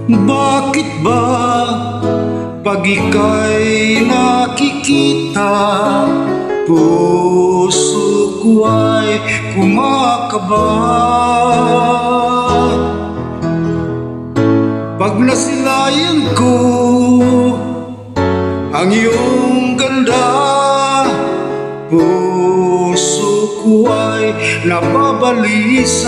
Bakit ba pag ika'y nakikita, puso ko ay kumakaba? Pag nasilayan ko ang iyong ganda, puso ko ay nababalisan.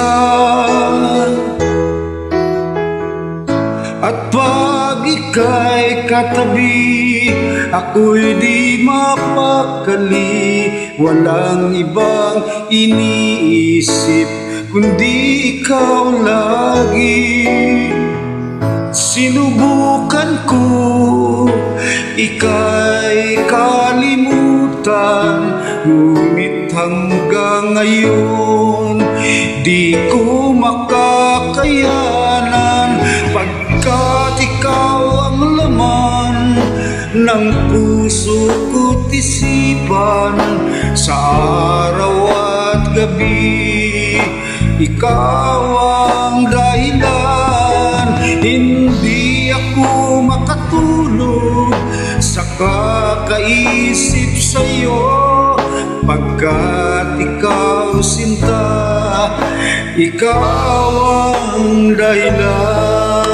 At pag ika'y katabi, ako'y di mapakali. Walang ibang iniisip kundi ikaw lagi. Sinubukan ko ika'y kalimutan, ngunit hanggang ngayon di ko makakayanan. Pagkat ikaw ang laman ng puso ko't isipan, sa araw at gabi ikaw ang dahilan. Hindi ako makatulog sa kakaisip sa'yo, pagkat ikaw sinta, ikaw ang dahilan.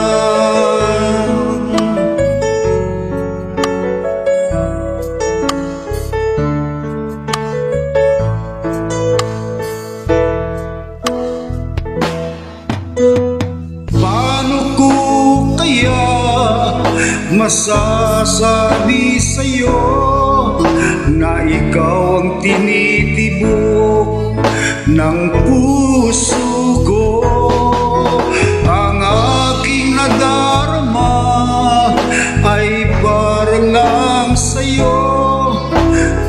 Paano ko kaya masasabi sa'yo na ikaw ang tinitibok ng puso ko? Ang aking nadarama ay parang lang sa'yo.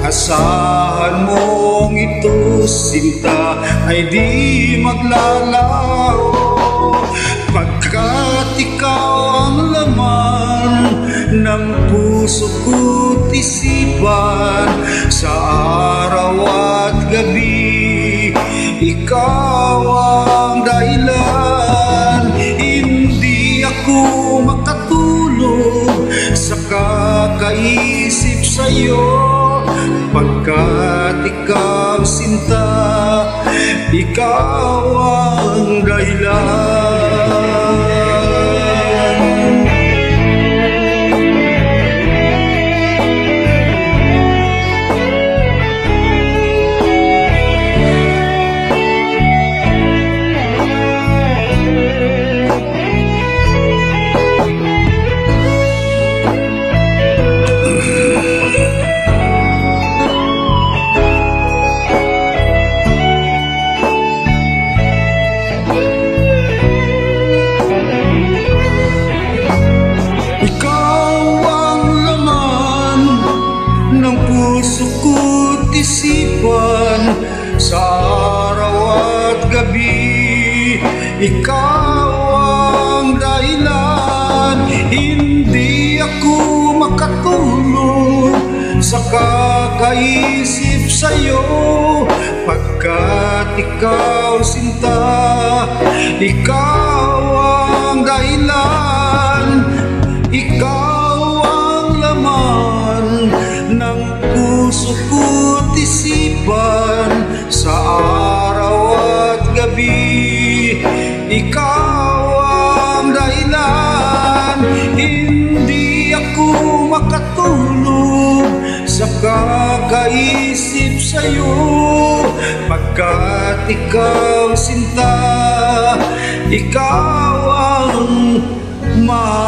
Asahan mong ito, sinta, ay di maglalaho, pagkat ikaw ang laman ng puso ko't isipan, sa araw at gabi ikaw ang dahilan. Hindi ako makatulog sa kakaisip sa'yo, pagkat ikaw sinta, ikaw ang dahilan. Ng puso ko't isipan, sa araw at gabi ikaw ang dahilan. Hindi ako makatulog sa kakaisip sa'yo, pagkat ikaw sinta, ikaw ang dahilan. Ikaw ang laman ng puso ko't isipan, sa araw at gabi ikaw ang dahilan. Hindi ako makatulog sa kakaisip sa'yo, pagkat ikaw sinta, ikaw ang mahal.